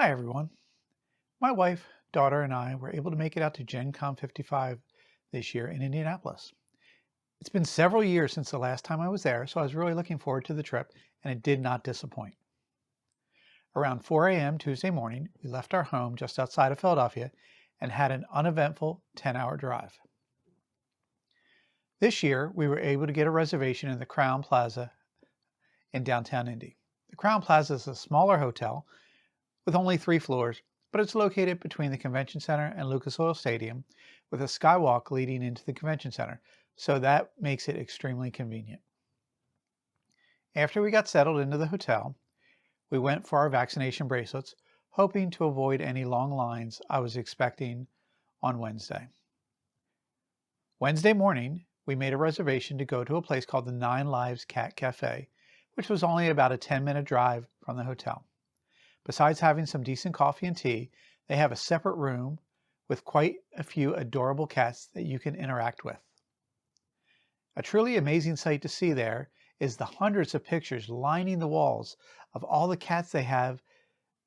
Hi everyone. My wife, daughter, and I were able to make it out to Gencon 55 this year in Indianapolis. It's been several years since the last time I was there, so I was really looking forward to the trip, and it did not disappoint. Around 4 a.m. Tuesday morning, we left our home just outside of Philadelphia and had an uneventful 10-hour drive. This year, we were able to get a reservation in the Crown Plaza in downtown Indy. The Crown Plaza is a smaller hotel with only 3 floors, but it's located between the Convention Center and Lucas Oil Stadium with a skywalk leading into the Convention Center, so that makes it extremely convenient. After we got settled into the hotel, we went for our vaccination bracelets, hoping to avoid any long lines I was expecting on Wednesday. Wednesday morning, we made a reservation to go to a place called the 9 Lives Cat Cafe, which was only about a 10-minute drive from the hotel. Besides having some decent coffee and tea, they have a separate room with quite a few adorable cats that you can interact with. A truly amazing sight to see there is the hundreds of pictures lining the walls of all the cats they have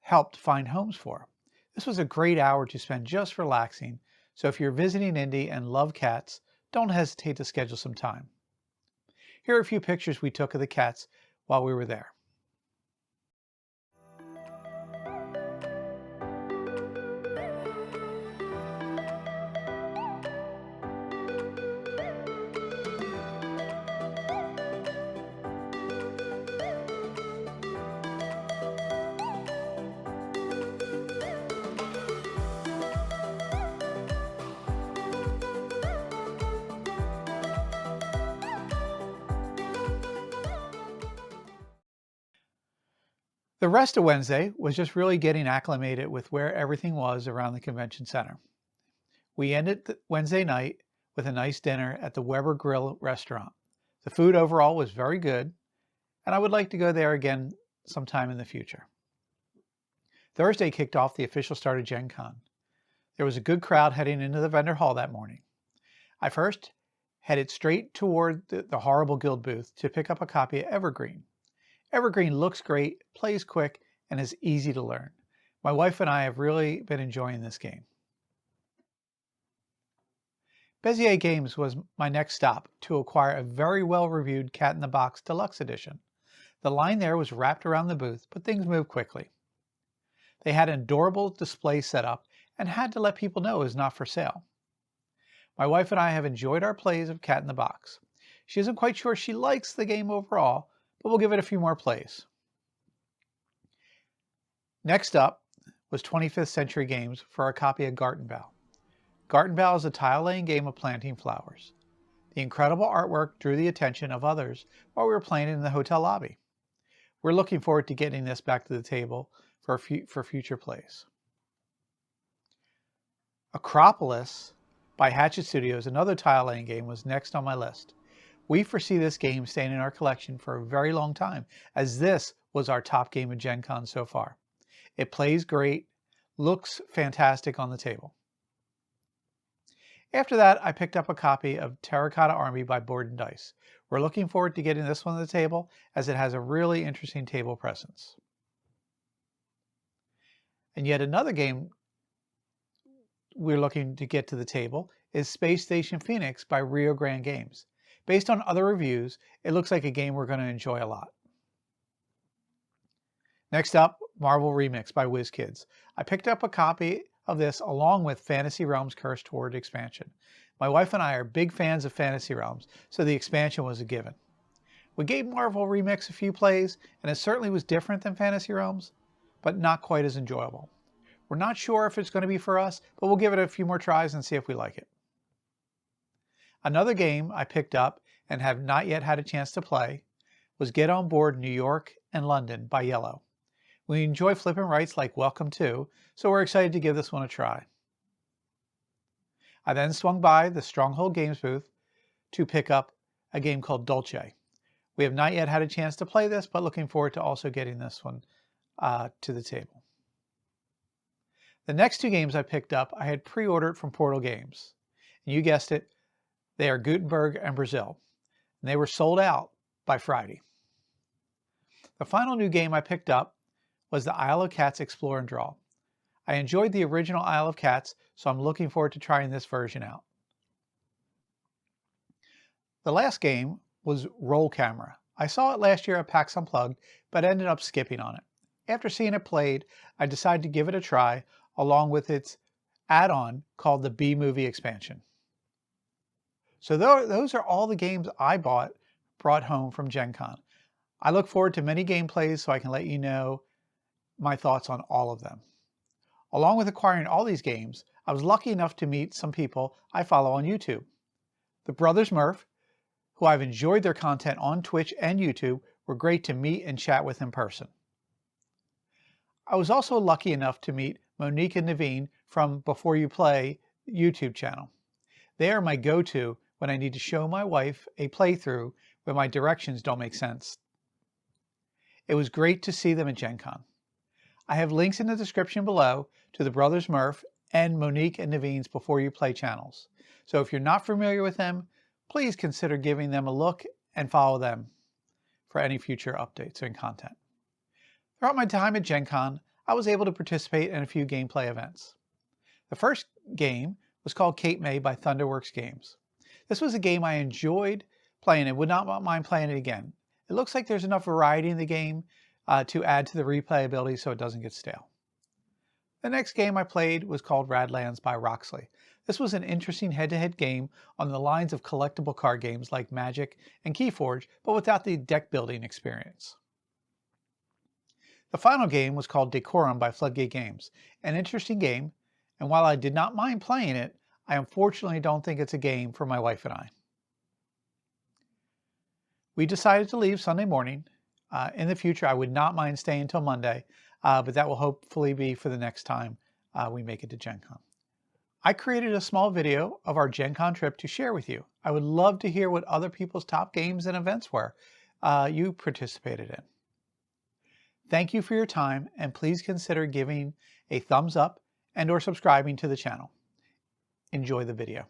helped find homes for. This was a great hour to spend just relaxing, so if you're visiting Indy and love cats, don't hesitate to schedule some time. Here are a few pictures we took of the cats while we were there. The rest of Wednesday was just really getting acclimated with where everything was around the convention center. We ended Wednesday night with a nice dinner at the Weber Grill restaurant. The food overall was very good, and I would like to go there again sometime in the future. Thursday kicked off the official start of Gencon. There was a good crowd heading into the vendor hall that morning. I first headed straight toward the Horrible Guild booth to pick up a copy of Evergreen. Evergreen looks great, plays quick, and is easy to learn. My wife and I have really been enjoying this game. Bezier Games was my next stop to acquire a very well-reviewed Cat in the Box Deluxe Edition. The line there was wrapped around the booth, but things moved quickly. They had an adorable display set up and had to let people know it was not for sale. My wife and I have enjoyed our plays of Cat in the Box. She isn't quite sure she likes the game overall, but we'll give it a few more plays. Next up was 25th Century Games for a copy of Gartenbau. Gartenbau is a tile-laying game of planting flowers. The incredible artwork drew the attention of others while we were playing in the hotel lobby. We're looking forward to getting this back to the table for future plays. Acropolis by Hatchet Studios, another tile-laying game, was next on my list. We foresee this game staying in our collection for a very long time, as this was our top game of Gen Con so far. It plays great, looks fantastic on the table. After that, I picked up a copy of Terracotta Army by Board & Dice. We're looking forward to getting this one to the table, as it has a really interesting table presence. And yet another game we're looking to get to the table is Space Station Phoenix by Rio Grande Games. Based on other reviews, it looks like a game we're going to enjoy a lot. Next up, Marvel Remix by WizKids. I picked up a copy of this along with Fantasy Realms Cursed Horde expansion. My wife and I are big fans of Fantasy Realms, so the expansion was a given. We gave Marvel Remix a few plays, and it certainly was different than Fantasy Realms, but not quite as enjoyable. We're not sure if it's going to be for us, but we'll give it a few more tries and see if we like it. Another game I picked up and have not yet had a chance to play was Get On Board New York and London by Yellow. We enjoy flipping rights like Welcome To, so we're excited to give this one a try. I then swung by the Stronghold Games booth to pick up a game called Dolce. We have not yet had a chance to play this, but looking forward to also getting this one to the table. The next 2 games I picked up I had pre-ordered from Portal Games. And you guessed it, they are Gutenberg and Brazil. And they were sold out by Friday. The final new game I picked up was the Isle of Cats Explore and Draw. I enjoyed the original Isle of Cats, so I'm looking forward to trying this version out. The last game was Roll Camera. I saw it last year at PAX Unplugged, but ended up skipping on it. After seeing it played, I decided to give it a try, along with its add-on called the B-Movie expansion. So those are all the games I brought home from Gencon. I look forward to many gameplays so I can let you know my thoughts on all of them. Along with acquiring all these games, I was lucky enough to meet some people I follow on YouTube. The brothers Murph, who I've enjoyed their content on Twitch and YouTube, were great to meet and chat with in person. I was also lucky enough to meet Monique and Naveen from Before You Play YouTube channel. They are my go-to when I need to show my wife a playthrough when my directions don't make sense. It was great to see them at Gencon. I have links in the description below to the brothers Murph and Monique and Naveen's Before You Play channels. So if you're not familiar with them, please consider giving them a look and follow them for any future updates and content. Throughout my time at Gencon, I was able to participate in a few gameplay events. The first game was called Cape May by Thunderworks Games. This was a game I enjoyed playing and would not mind playing it again. It looks like there's enough variety in the game to add to the replayability so it doesn't get stale. The next game I played was called Radlands by Roxley. This was an interesting head-to-head game on the lines of collectible card games like Magic and Keyforge, but without the deck building experience. The final game was called Decorum by Floodgate Games, an interesting game, and while I did not mind playing it, I unfortunately don't think it's a game for my wife and I. We decided to leave Sunday morning. In the future, I would not mind staying until Monday, but that will hopefully be for the next time we make it to Gencon. I created a small video of our Gencon trip to share with you. I would love to hear what other people's top games and events were you participated in. Thank you for your time, and please consider giving a thumbs up and/or subscribing to the channel. Enjoy the video.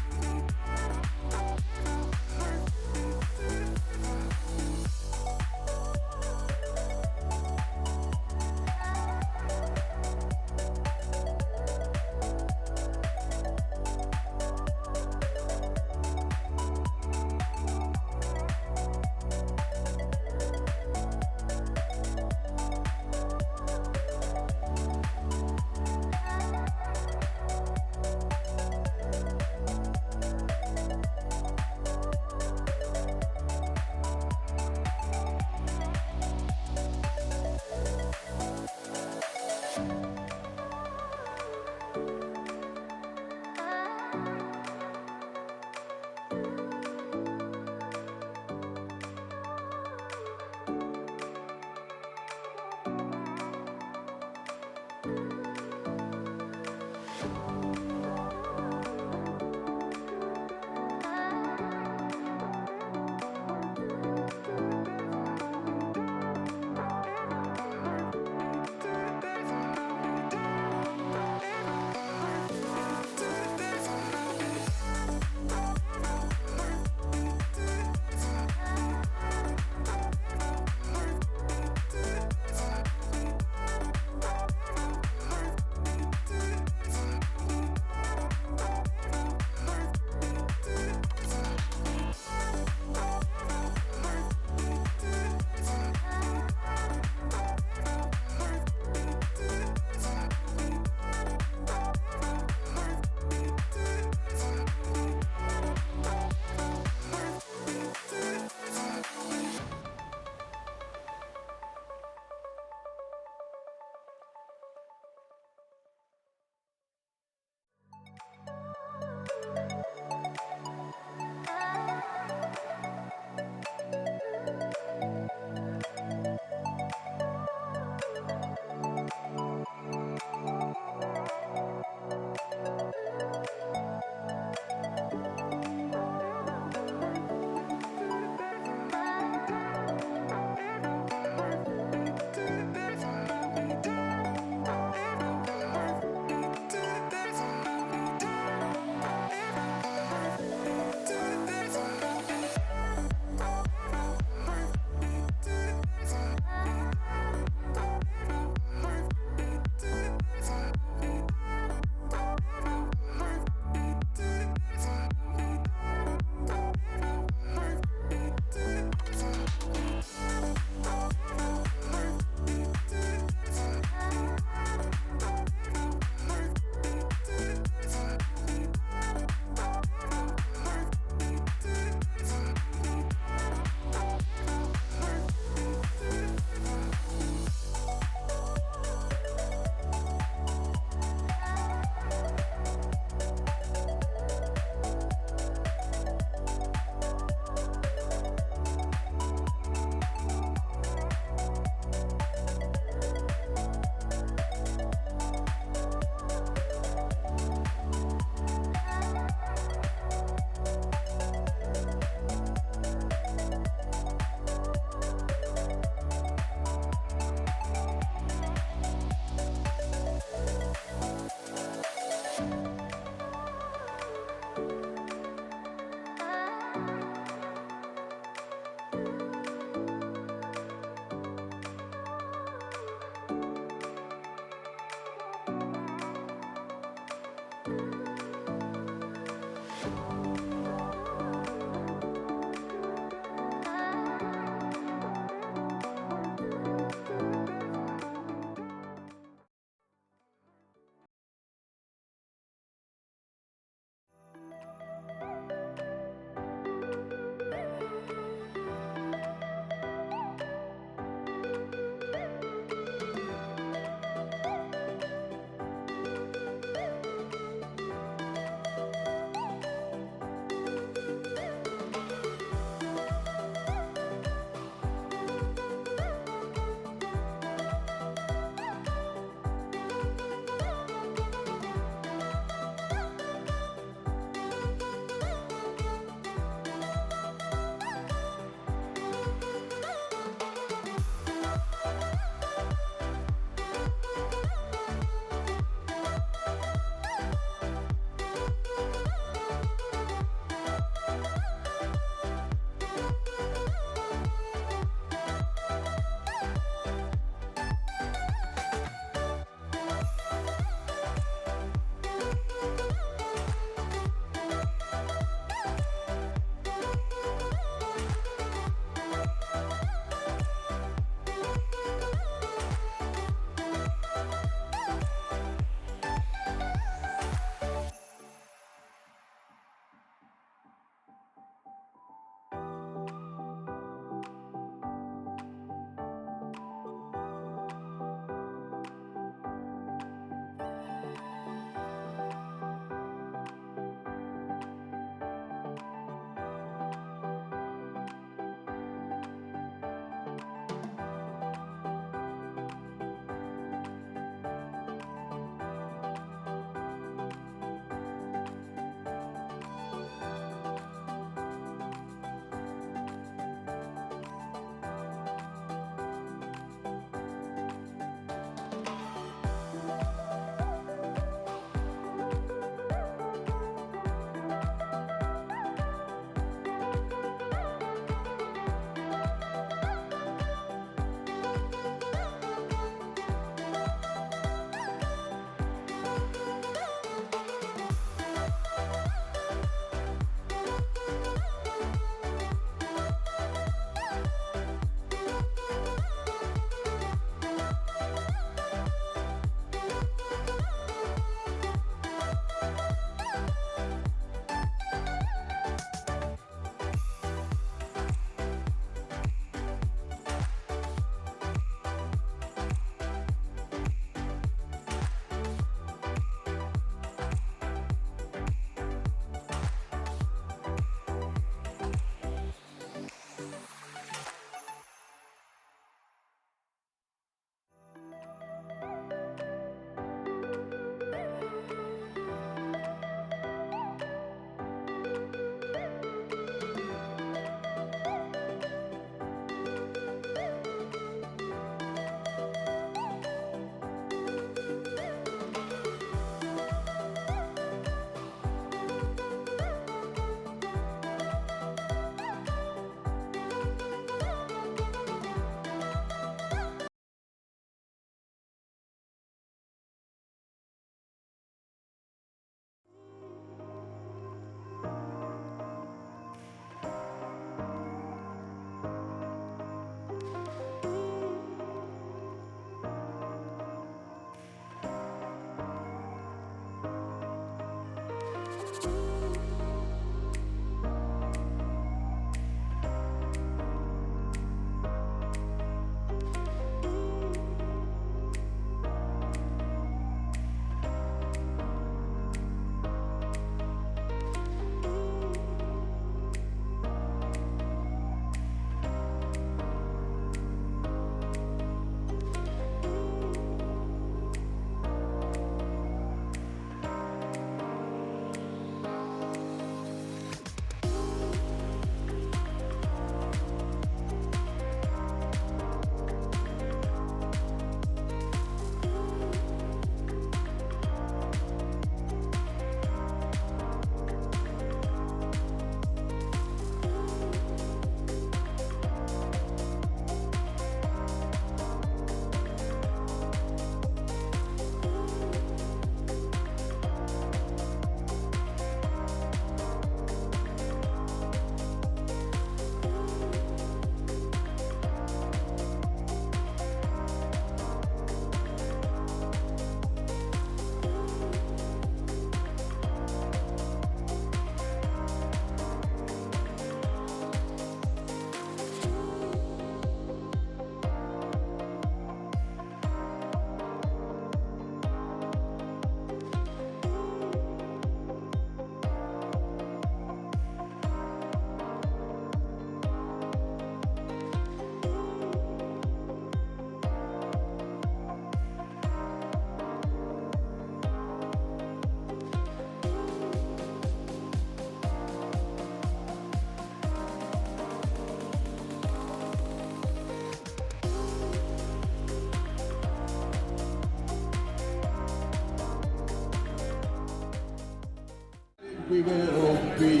we will be.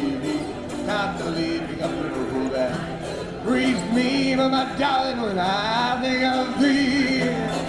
Not the leaving of Liverpool that grieves me, but my darling, when I think of thee.